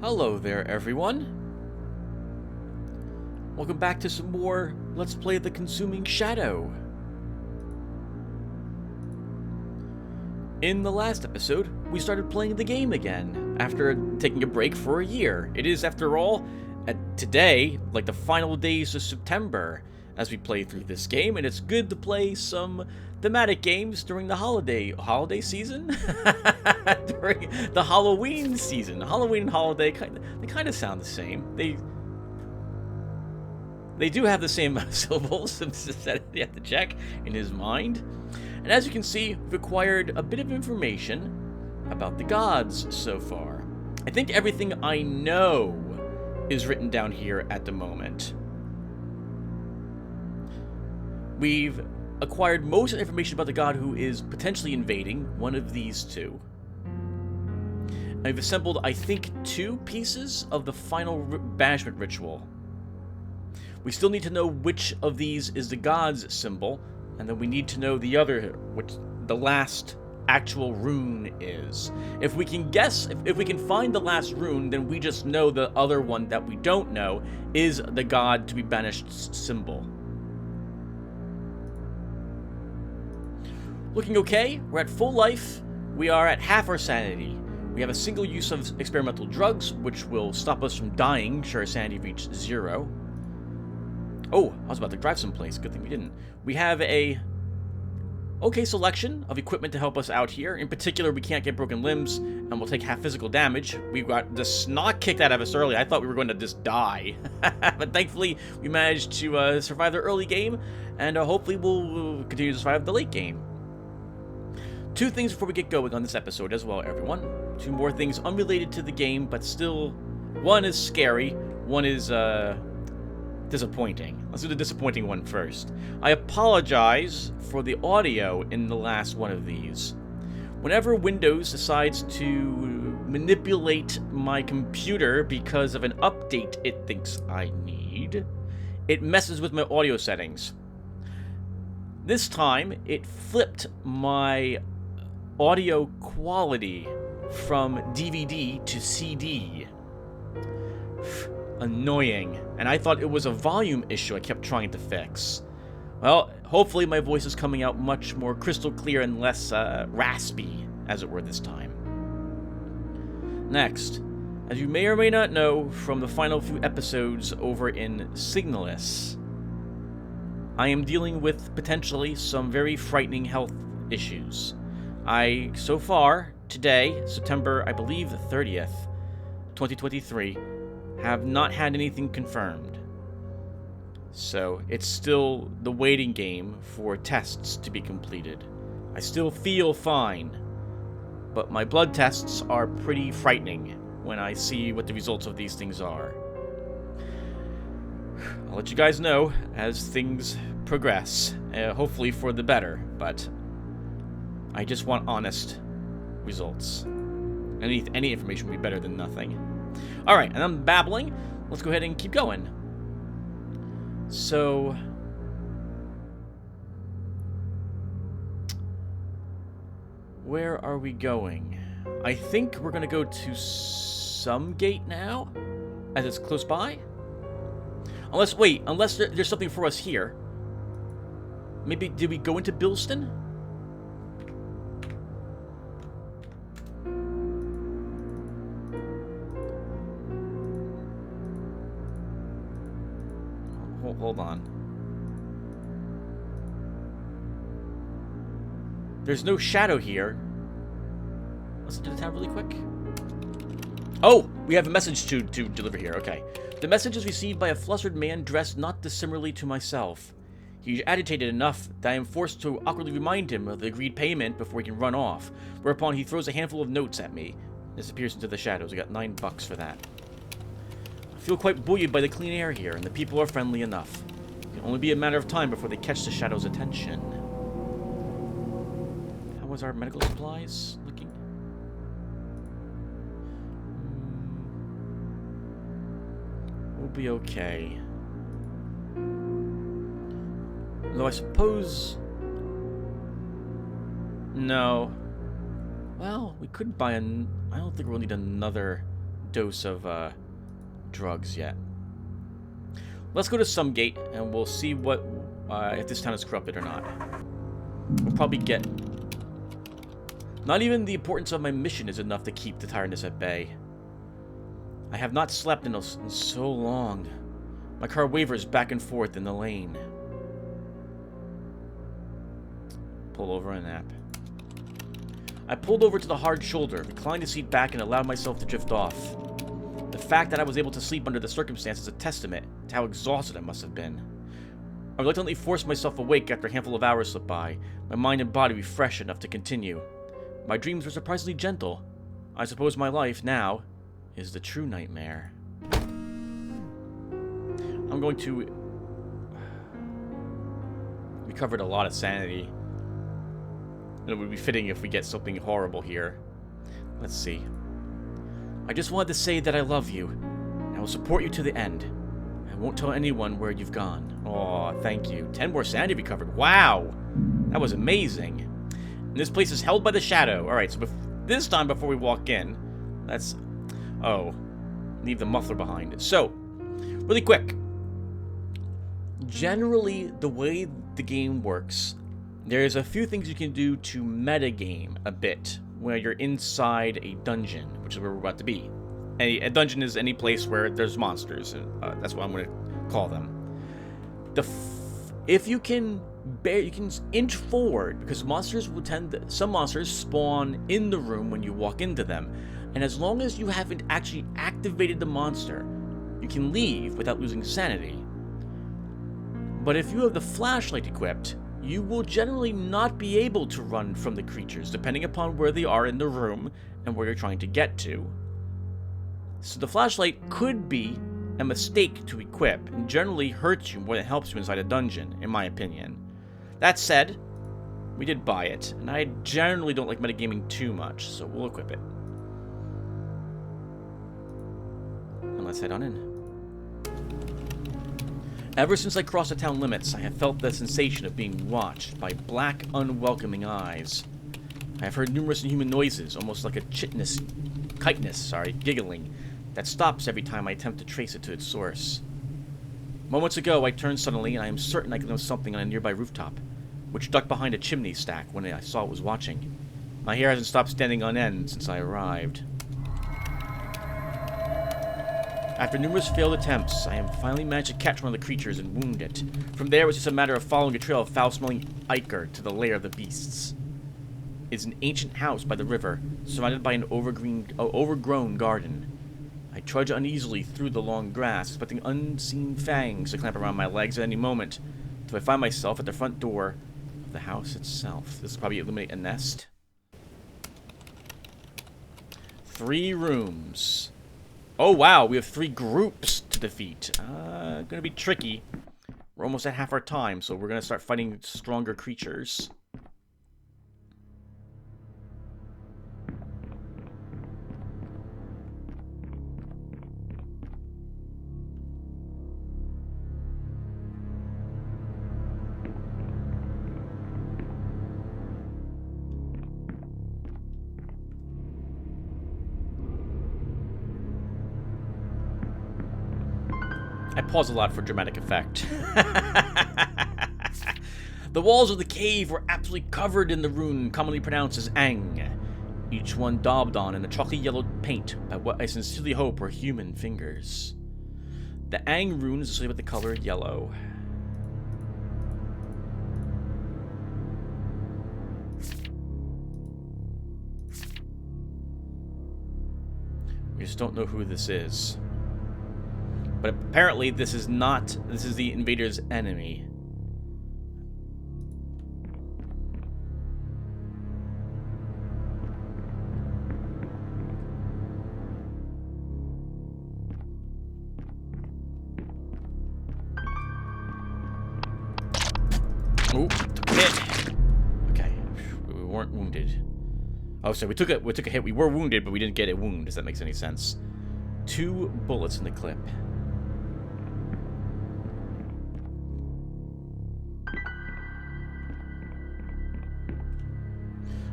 Hello there, everyone. Welcome back to some more Let's Play The Consuming Shadow. In the last episode, we started playing the game again, after taking a break for a year. It is, after all, today, like the final days of September, as we play through this game, and it's good to play some thematic games during the holiday season? During the Halloween season. Halloween and holiday, they kind of sound the same. They do have the same syllables that you have to check in his mind. And as you can see, we've acquired a bit of information about the gods so far. I think everything I know is written down here at the moment. We've acquired most of the information about the god who is potentially invading, one of these two. I've assembled, I think, 2 pieces of the final banishment ritual. We still need to know which of these is the god's symbol, and then we need to know the other, which the last actual rune is. If we can guess, if we can find the last rune, then we just know the other one that we don't know is the god to be banished symbol. Looking okay, we're at full life, we are at half our sanity. We have a single use of experimental drugs, which will stop us from dying should our sanity reach 0. Oh, I was about to drive someplace, good thing we didn't. We have a okay selection of equipment to help us out here. In particular, we can't get broken limbs, and we'll take half physical damage. We got the snot kicked out of us early. I thought we were going to just die. But thankfully, we managed to survive the early game, and hopefully we'll continue to survive the late game. 2 things before we get going on this episode as well, everyone. 2 more things unrelated to the game, but still, one is scary, one is disappointing. Let's do the disappointing one first. I apologize for the audio in the last one of these. Whenever Windows decides to manipulate my computer because of an update it thinks I need, it messes with my audio settings. This time, it flipped my audio quality from DVD to CD. Annoying. And I thought it was a volume issue I kept trying to fix. Well, hopefully my voice is coming out much more crystal clear and less raspy, as it were, this time. Next, as you may or may not know from the final few episodes over in Signalis, I am dealing with potentially some very frightening health issues. I, so far, today, September, I believe, 30th, 2023, have not had anything confirmed. So, it's still the waiting game for tests to be completed. I still feel fine, but my blood tests are pretty frightening when I see what the results of these things are. I'll let you guys know as things progress, hopefully for the better, but I just want honest results. Any information would be better than nothing. Alright, and I'm babbling. Let's go ahead and keep going. So, where are we going? I think we're going to go to some gate now, as it's close by. Unless there's something for us here. Maybe, did we go into Bilston? Hold on. There's no shadow here. Let's do the town really quick. Oh, we have a message to deliver here. Okay. The message is received by a flustered man dressed not dissimilarly to myself. He's agitated enough that I am forced to awkwardly remind him of the agreed payment before he can run off, whereupon he throws a handful of notes at me. Disappears into the shadows. I got $9 for that. I feel quite buoyed by the clean air here, and the people are friendly enough. It can only be a matter of time before they catch the shadow's attention. How was our medical supplies looking? We'll be okay. Though I suppose... No. Well, we could buy I don't think we'll need another dose of drugs yet. Let's go to some gate, and we'll see what if this town is corrupted or not. We'll probably get... Not even the importance of my mission is enough to keep the tiredness at bay. I have not slept in so long. My car wavers back and forth in the lane. Pull over and nap. I pulled over to the hard shoulder, reclined the seat back, and allowed myself to drift off. The fact that I was able to sleep under the circumstances is a testament to how exhausted I must have been. I reluctantly forced myself awake after a handful of hours slipped by, my mind and body refreshed enough to continue. My dreams were surprisingly gentle. I suppose my life, now, is the true nightmare. I'm going to... We covered a lot of sanity. It would be fitting if we get something horrible here. Let's see. I just wanted to say that I love you. I will support you to the end. I won't tell anyone where you've gone. Aw, thank you. 10 more sanity recovered. Wow! That was amazing. And this place is held by the shadow. Alright, so this time before we walk in, let's... Oh. Leave the muffler behind. So, really quick. Generally, the way the game works, there's a few things you can do to metagame a bit where you're inside a dungeon, which is where we're about to be. A dungeon is any place where there's monsters. That's what I'm going to call them. If you can inch forward, because monsters will some monsters spawn in the room when you walk into them, and as long as you haven't actually activated the monster, you can leave without losing sanity. But if you have the flashlight equipped, you will generally not be able to run from the creatures, depending upon where they are in the room and where you're trying to get to. So the flashlight could be a mistake to equip, and generally hurts you more than helps you inside a dungeon, in my opinion. That said, we did buy it, and I generally don't like metagaming too much, so we'll equip it. And let's head on in. Ever since I crossed the town limits, I have felt the sensation of being watched by black, unwelcoming eyes. I have heard numerous inhuman noises, almost like a chitinous, giggling, that stops every time I attempt to trace it to its source. Moments ago, I turned suddenly, and I am certain I could know something on a nearby rooftop, which ducked behind a chimney stack when I saw it was watching. My hair hasn't stopped standing on end since I arrived. After numerous failed attempts, I have finally managed to catch one of the creatures and wound it. From there, it was just a matter of following a trail of foul-smelling ichor to the lair of the beasts. It's an ancient house by the river, surrounded by an overgrown garden. I trudge uneasily through the long grass, expecting unseen fangs to clamp around my legs at any moment, until I find myself at the front door of the house itself. This will probably illuminate a nest. 3 rooms. Oh wow, we have 3 groups to defeat. Gonna be tricky. We're almost at half our time, so we're gonna start fighting stronger creatures. I pause a lot for dramatic effect. The walls of the cave were absolutely covered in the rune commonly pronounced as Ang, each one daubed on in a chocolate yellow paint by what I sincerely hope were human fingers. The Ang rune is associated with the color yellow. We just don't know who this is. But apparently this is the invader's enemy. Oh, took a hit. Okay, we weren't wounded. Oh, so we took a hit. We were wounded, but we didn't get a wound. Does that make any sense? 2 bullets in the clip.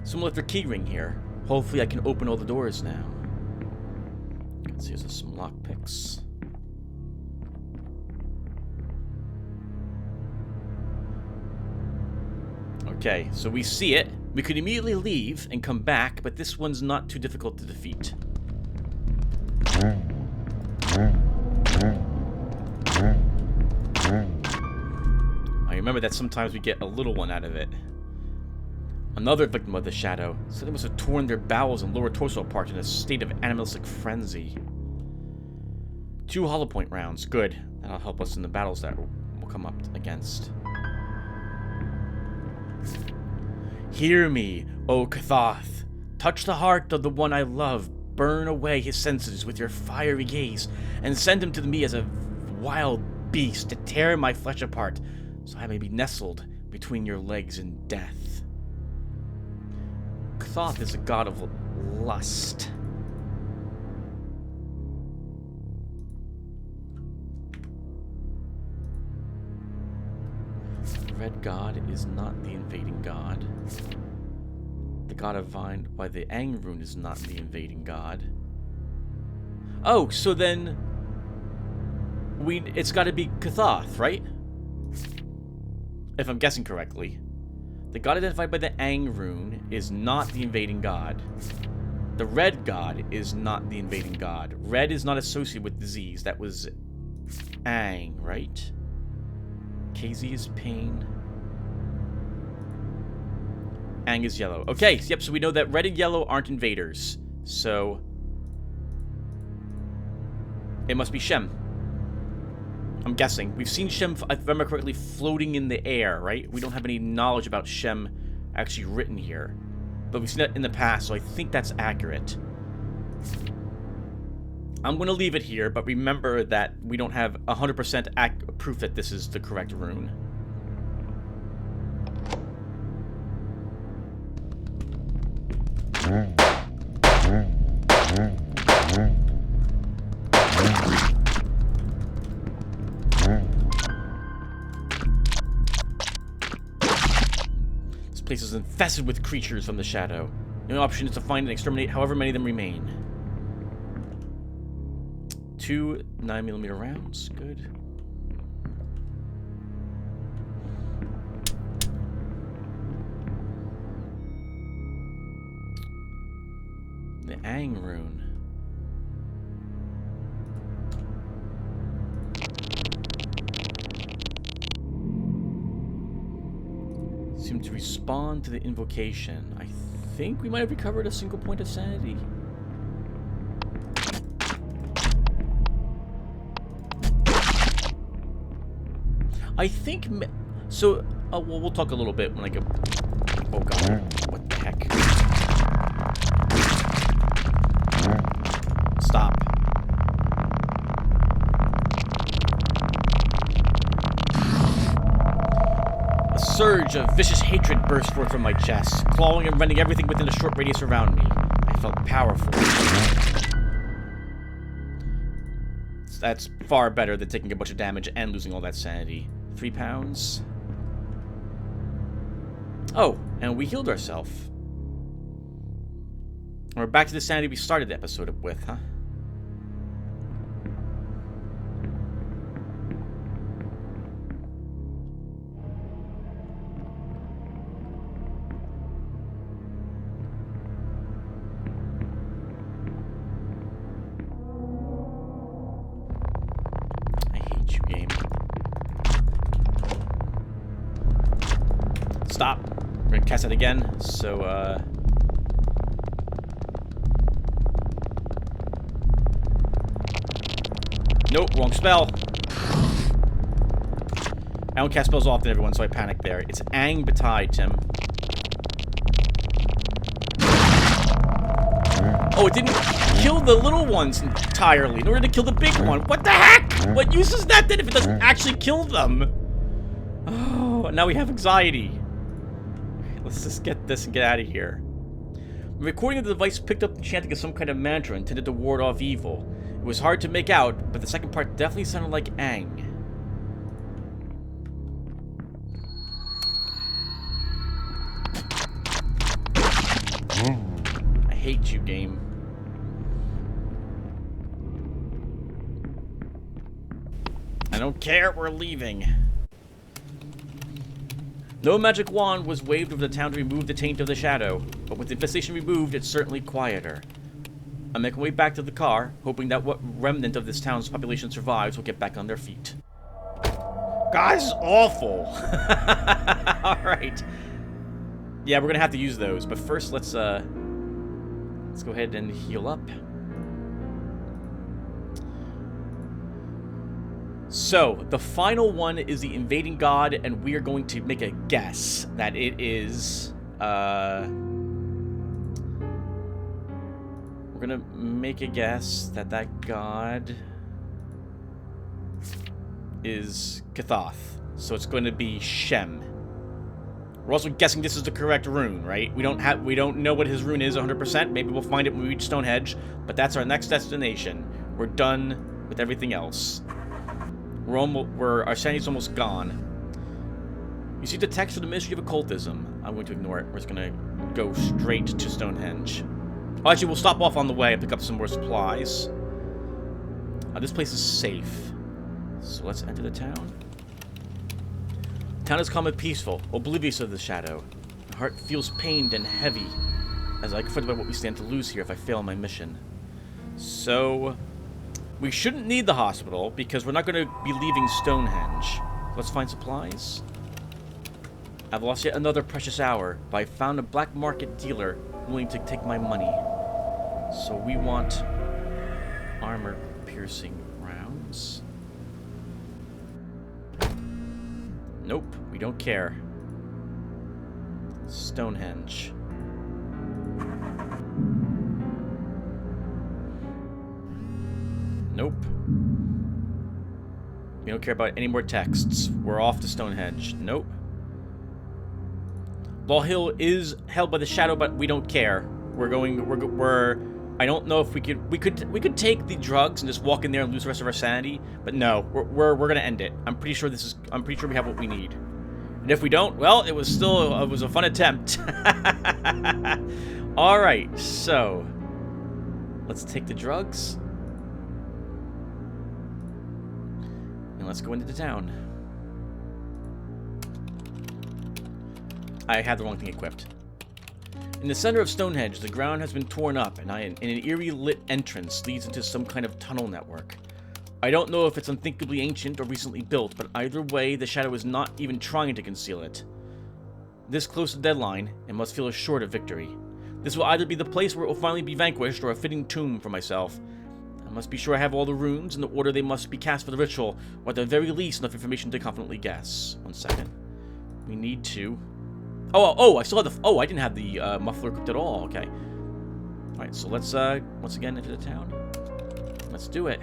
Someone left their keyring here. Hopefully I can open all the doors now. Let's use some lockpicks. Okay, so we see it. We could immediately leave and come back, but this one's not too difficult to defeat. I remember that sometimes we get a little one out of it. Another victim of the shadow. So they must have torn their bowels and lower torso apart in a state of animalistic frenzy. 2 hollow point rounds. Good. That'll help us in the battles that we'll come up against. Hear me, O Kathoth. Touch the heart of the one I love. Burn away his senses with your fiery gaze, and send him to me as a wild beast to tear my flesh apart, so I may be nestled between your legs in death. Kathoth is a god of lust. The red god is not the invading god. The god of vine, why the Ang rune is not the invading god. Oh, so then it's got to be Kathoth, right? If I'm guessing correctly. The god identified by the Ang rune is not the invading god. The red god is not the invading god. Red is not associated with disease. That was Ang, right? KZ is pain. Ang is yellow. Okay, yep, so we know that red and yellow aren't invaders. So it must be Shem. I'm guessing. We've seen Shem, if I remember correctly, floating in the air, right? We don't have any knowledge about Shem actually written here. But we've seen that in the past, so I think that's accurate. I'm going to leave it here, but remember that we don't have 100% proof that this is the correct rune. This place is infested with creatures from the shadow. The only option is to find and exterminate however many of them remain. 2 9mm rounds. Good. The Ang rune. Seem to respond to the invocation. I think we might have recovered a single point of sanity. I think so. Well, we'll talk a little bit when I get. Oh god! What the heck? Stop. A surge of vicious hatred burst forth from my chest, clawing and rending everything within a short radius around me. I felt powerful. That's far better than taking a bunch of damage and losing all that sanity. 3 pounds. Oh, and we healed ourselves. We're back to the sanity we started the episode with, huh? I hate you, game. Stop. We're gonna cast it again, so, Nope, wrong spell. I don't cast spells often, everyone, so I panicked there. It's Ang Batai, Tim. Oh, it didn't kill the little ones entirely, nor did it kill the big one. What the heck? What use is that then if it doesn't actually kill them? Oh, now we have anxiety. Let's just get this and get out of here. The recording of the device picked up the chanting of some kind of mantra intended to ward off evil. It was hard to make out, but the second part definitely sounded like Ang. I hate you, game. I don't care, we're leaving. No magic wand was waved over the town to remove the taint of the shadow, but with the infestation removed, it's certainly quieter. I'm making my way back to the car, hoping that what remnant of this town's population survives will get back on their feet. God, this is awful! Alright. Yeah, we're gonna have to use those, but first let's go ahead and heal up. So, the final one is the invading god, and we are going to make a guess that it is, we're gonna make a guess that that god is Kathoth. So it's going to be Shem. We're also guessing this is the correct rune, right? We don't know what his rune is 100%. Maybe we'll find it when we reach Stonehenge, but that's our next destination. We're done with everything else. Our sanity's almost gone. You see the text of the Mystery of Occultism. I'm going to ignore it. We're just going to go straight to Stonehenge. Oh, actually, we'll stop off on the way and pick up some more supplies. This place is safe. So let's enter the town. The town is calm and peaceful, oblivious of the shadow. My heart feels pained and heavy, as I confronted by what we stand to lose here if I fail my mission. So we shouldn't need the hospital, because we're not going to be leaving Stonehenge. Let's find supplies. I've lost yet another precious hour, but I found a black market dealer willing to take my money. So we want armor-piercing rounds. Nope, we don't care. Stonehenge. Nope. We don't care about any more texts. We're off to Stonehenge. Nope. Law Hill is held by the shadow, but we don't care. I don't know if we could take the drugs and just walk in there and lose the rest of our sanity, but no, we're gonna end it. I'm pretty sure we have what we need. And if we don't, well, it was a fun attempt. All right, so let's take the drugs and let's go into the town. I had the wrong thing equipped. In the center of Stonehenge, the ground has been torn up, and an eerie lit entrance leads into some kind of tunnel network. I don't know if it's unthinkably ancient or recently built, but either way, the shadow is not even trying to conceal it. This close to deadline, it must feel assured of victory. This will either be the place where it will finally be vanquished, or a fitting tomb for myself. I must be sure I have all the runes in the order they must be cast for the ritual, or at the very least enough information to confidently guess. 1 second. We need to... I still have the... I didn't have the muffler equipped at all. Okay. Alright, so let's, once again, enter the town. Let's do it.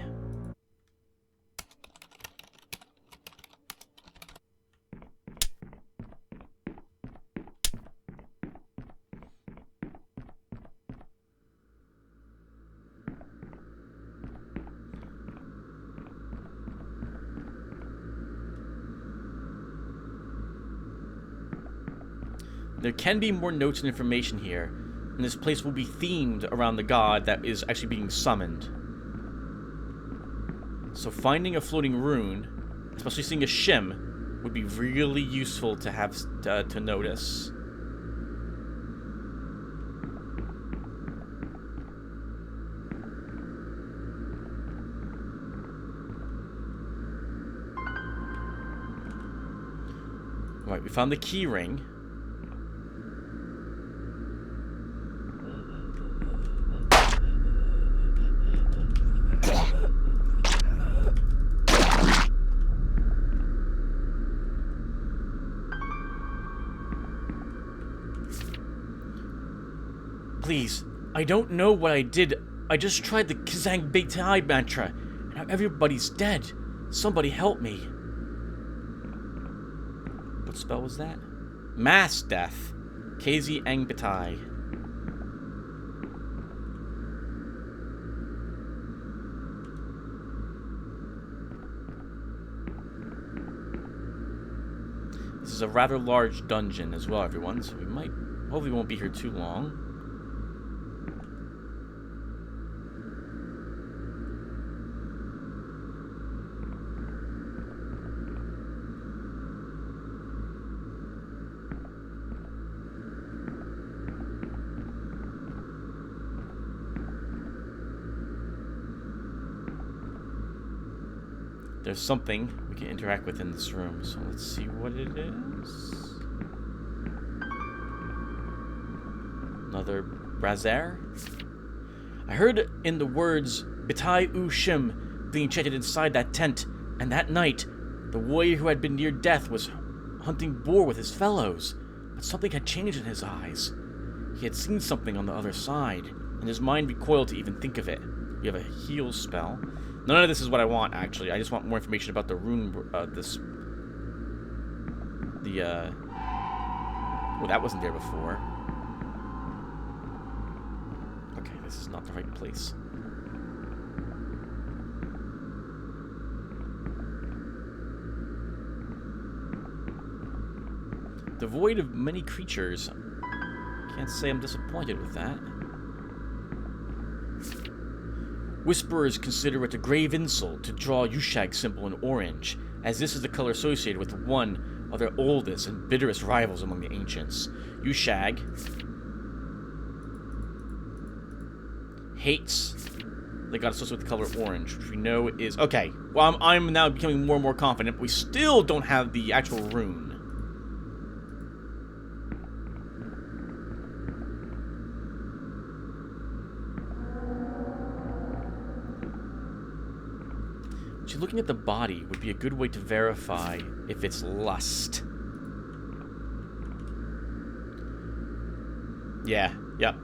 There can be more notes and information here, and this place will be themed around the god that is actually being summoned. So finding a floating rune, especially seeing a shim, would be really useful to have to notice. Alright, we found the key ring. Please, I don't know what I did. I just tried the Kazang Beitai mantra, and now everybody's dead. Somebody help me. What spell was that? Mass death. KZ Angbetai. This is a rather large dungeon as well, everyone, so hopefully we won't be here too long. There's something we can interact with in this room, so let's see what it is. Another brazier. I heard in the words Bitai U Shim being chanted inside that tent, and that night, the warrior who had been near death was hunting boar with his fellows, but something had changed in his eyes. He had seen something on the other side, and his mind recoiled to even think of it. We have a heal spell. None of this is what I want, actually. I just want more information about the rune, oh, that wasn't there before. Okay, this is not the right place. Devoid of many creatures. Can't say I'm disappointed with that. Whisperers consider it a grave insult to draw Yushag symbol in orange, as this is the color associated with one of their oldest and bitterest rivals among the ancients. Yushag hates the god associated with the color orange, which we know is... Okay, well, I'm now becoming more and more confident, but we still don't have the actual rune. Looking at the body would be a good way to verify if it's lust. Yeah, yep.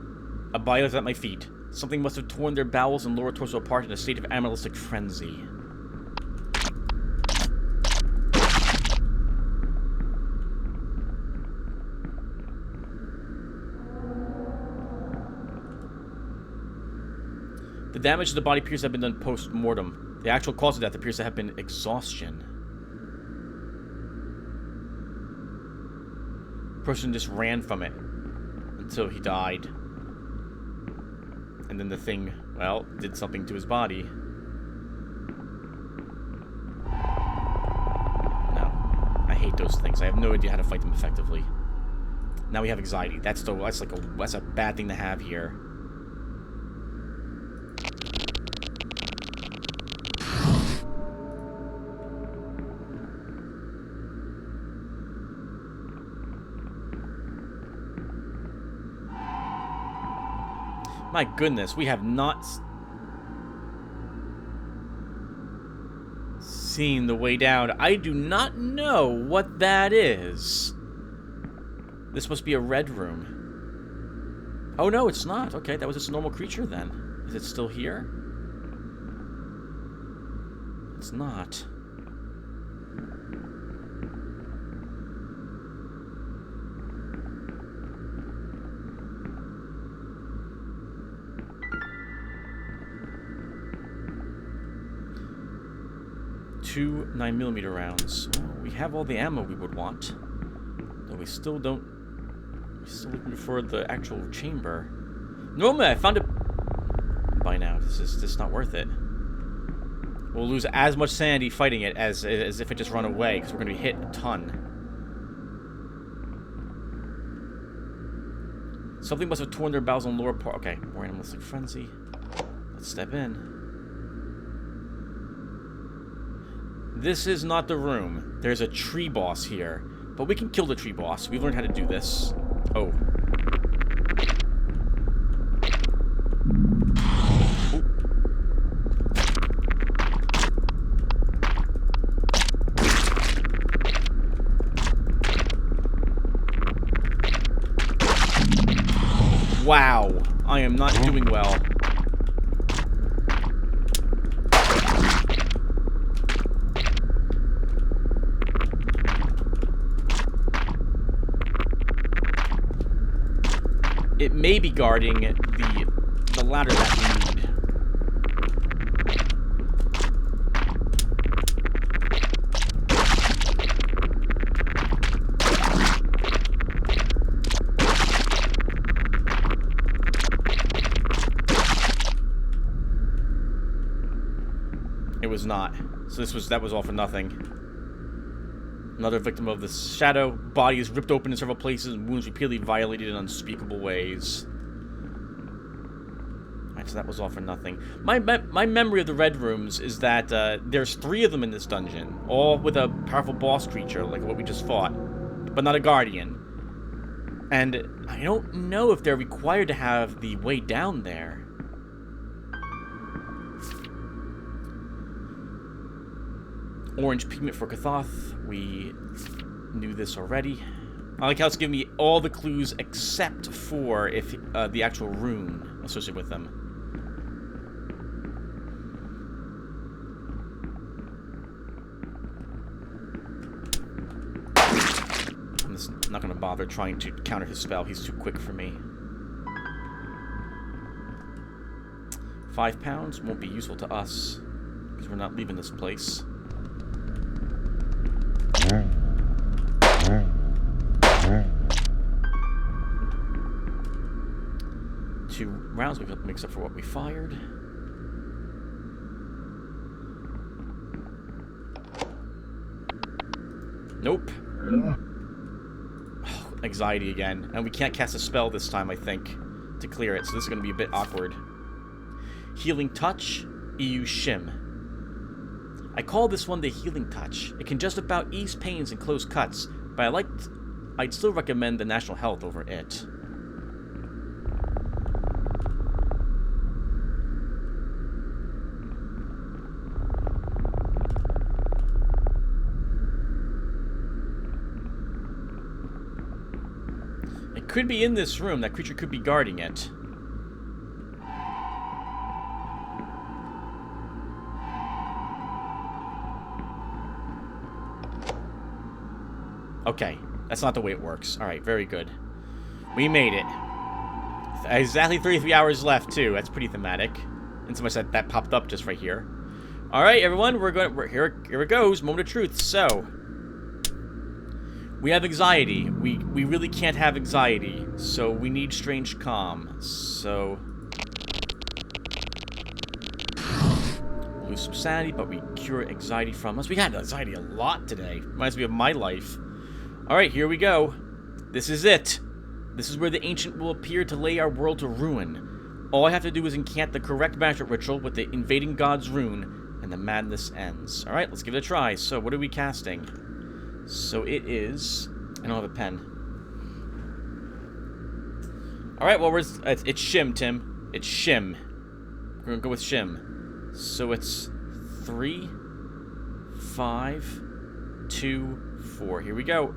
A body was at my feet. Something must have torn their bowels and lower torso apart in a state of animalistic frenzy. The damage to the body appears to have been done post-mortem. The actual cause of death appears to have been exhaustion. The person just ran from it until he died. And then the thing, well, did something to his body. No. I hate those things. I have no idea how to fight them effectively. Now we have anxiety. That's a bad thing to have here. My goodness, we have not seen the way down. I do not know what that is. This must be a red room. Oh no, it's not. Okay, that was just a normal creature then. Is it still here? It's not. Two 9mm rounds. Well, we have all the ammo we would want. Though we still don't... We're still looking for the actual chamber. Normally I found it by now. This is just not worth it. We'll lose as much sanity fighting it as if it just run away, because we're going to be hit a ton. Something must have torn their bowels on lower part. Okay, more animalistic frenzy. Let's step in. This is not the room. There's a tree boss here. But we can kill the tree boss. We've learned how to do this. Oh. Wow. I am not doing well. It may be guarding the ladder that we need. It was not. So that was all for nothing. Another victim of the shadow. Body is ripped open in several places and wounds repeatedly violated in unspeakable ways. Alright, So that was all for nothing. My memory of the red rooms is that there's 3 of them in this dungeon, all with a powerful boss creature like what we just fought, but not a guardian. And I don't know if they're required to have the way down there. Orange pigment for Kathoth. We knew this already. I like how it's giving me all the clues except for if the actual rune associated with them. I'm just not going to bother trying to counter his spell. He's too quick for me. 5 pounds won't be useful to us because we're not leaving this place. 2 rounds makes up for what we fired. Nope. Oh, anxiety again. And we can't cast a spell this time, I think, to clear it, so this is going to be a bit awkward. Healing Touch, EU Shim. I call this one the Healing Touch. It can just about ease pains and close cuts, but I'd still recommend the National Health over it. It could be in this room. That creature could be guarding it. Okay, that's not the way it works. Alright, very good. We made it. Exactly 33 hours left, too. That's pretty thematic. And so much that popped up just right here. Alright, everyone, here it goes. Moment of truth. So, we have anxiety. We really can't have anxiety. So, we need strange calm. So, lose some sanity, but we cure anxiety from us. We had anxiety a lot today. Reminds me of my life. Alright, here we go. This is it. This is where the Ancient will appear to lay our world to ruin. All I have to do is incant the correct magic ritual with the invading god's rune, and the madness ends. Alright, let's give it a try. So, what are we casting? So, it is... I don't have a pen. Alright, well, it's Shim, Tim. It's Shim. We're gonna go with Shim. So, it's 3, 5, 2, 4. Here we go.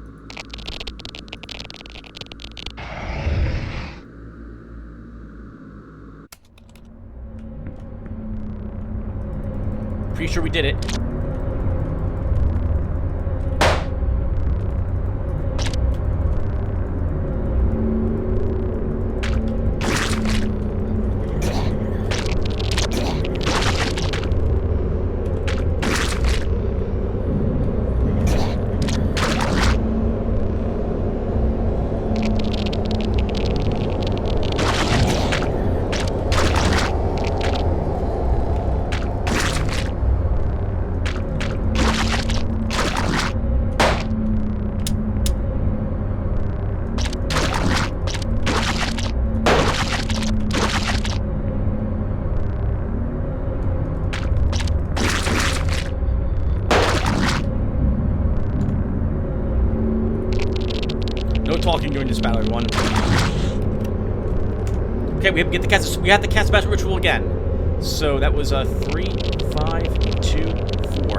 Pretty sure we did it. Talking during this battle, everyone. Okay, we have to cast magic ritual again. So that was 3, 5, 2, 4.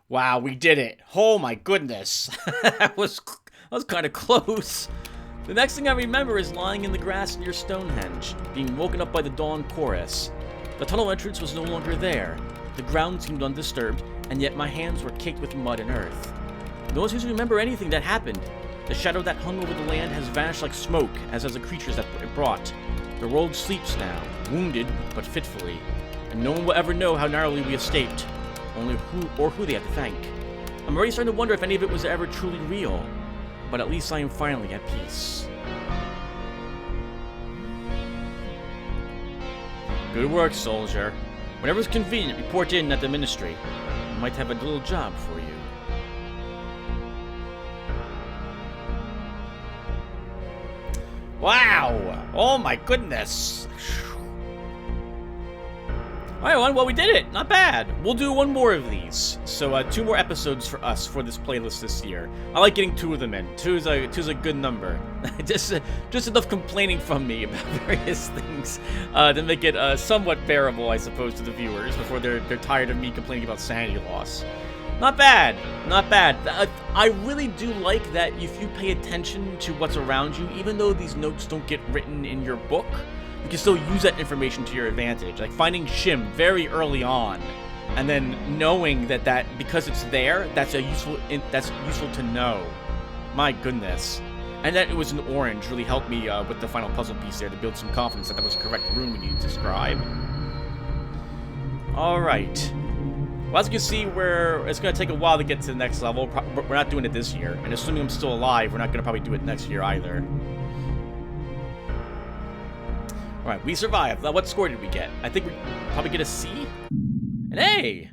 Wow, we did it! Oh my goodness, that was kind of close. The next thing I remember is lying in the grass near Stonehenge, being woken up by the dawn chorus. The tunnel entrance was no longer there. The ground seemed undisturbed, and yet my hands were caked with mud and earth. No one seems to remember anything that happened. The shadow that hung over the land has vanished like smoke, as has the creatures that it brought. The world sleeps now, wounded but fitfully, and no one will ever know how narrowly we escaped, only who they have to thank. I'm already starting to wonder if any of it was ever truly real. But at least I am finally at peace. Good work, soldier. Whenever it's convenient, report in at the ministry. might have a little job for you. Wow! Oh my goodness! Alright, well, we did it! Not bad! We'll do one more of these. So, 2 more episodes for us for this playlist this year. I like getting 2 of them in. Two's a good number. just enough complaining from me about various things to make it somewhat bearable, I suppose, to the viewers before they're tired of me complaining about sanity loss. Not bad. Not bad. I really do like that if you pay attention to what's around you, even though these notes don't get written in your book, you can still use that information to your advantage. Like finding Shim very early on, and then knowing that because it's there, that's useful to know. My goodness. And that it was an orange really helped me with the final puzzle piece there to build some confidence that was the correct rune we needed to scribe. Alright. Well, as you can see, it's going to take a while to get to the next level. We're not doing it this year. And assuming I'm still alive, we're not going to probably do it next year either. Alright, we survived. Now, what score did we get? I think we probably get a C? An A!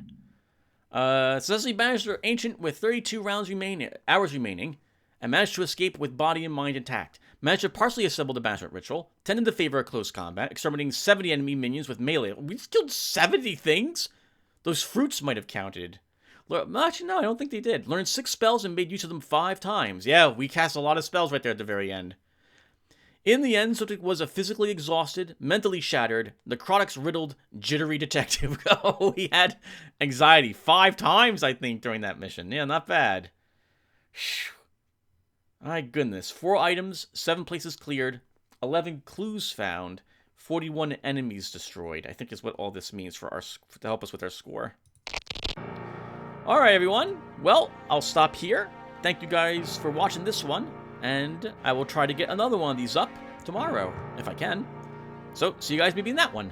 Successfully banished our ancient with 32 hours remaining, and managed to escape with body and mind intact. Managed to partially assemble the banishment ritual, tended to favor a close combat, exterminating 70 enemy minions with melee. We killed 70 things? Those fruits might have counted. Actually, no, I don't think they did. Learned 6 spells and made use of them 5 times. Yeah, we cast a lot of spells right there at the very end. In the end, Sotik was a physically exhausted, mentally shattered, necrotics-riddled, jittery detective. Oh, he had anxiety 5 times, I think, during that mission. Yeah, not bad. My goodness. 4 items, 7 places cleared, 11 clues found, 41 enemies destroyed. I think is what all this means to help us with our score. Alright, everyone. Well, I'll stop here. Thank you guys for watching this one. And I will try to get another one of these up tomorrow, if I can. So, see you guys maybe in that one.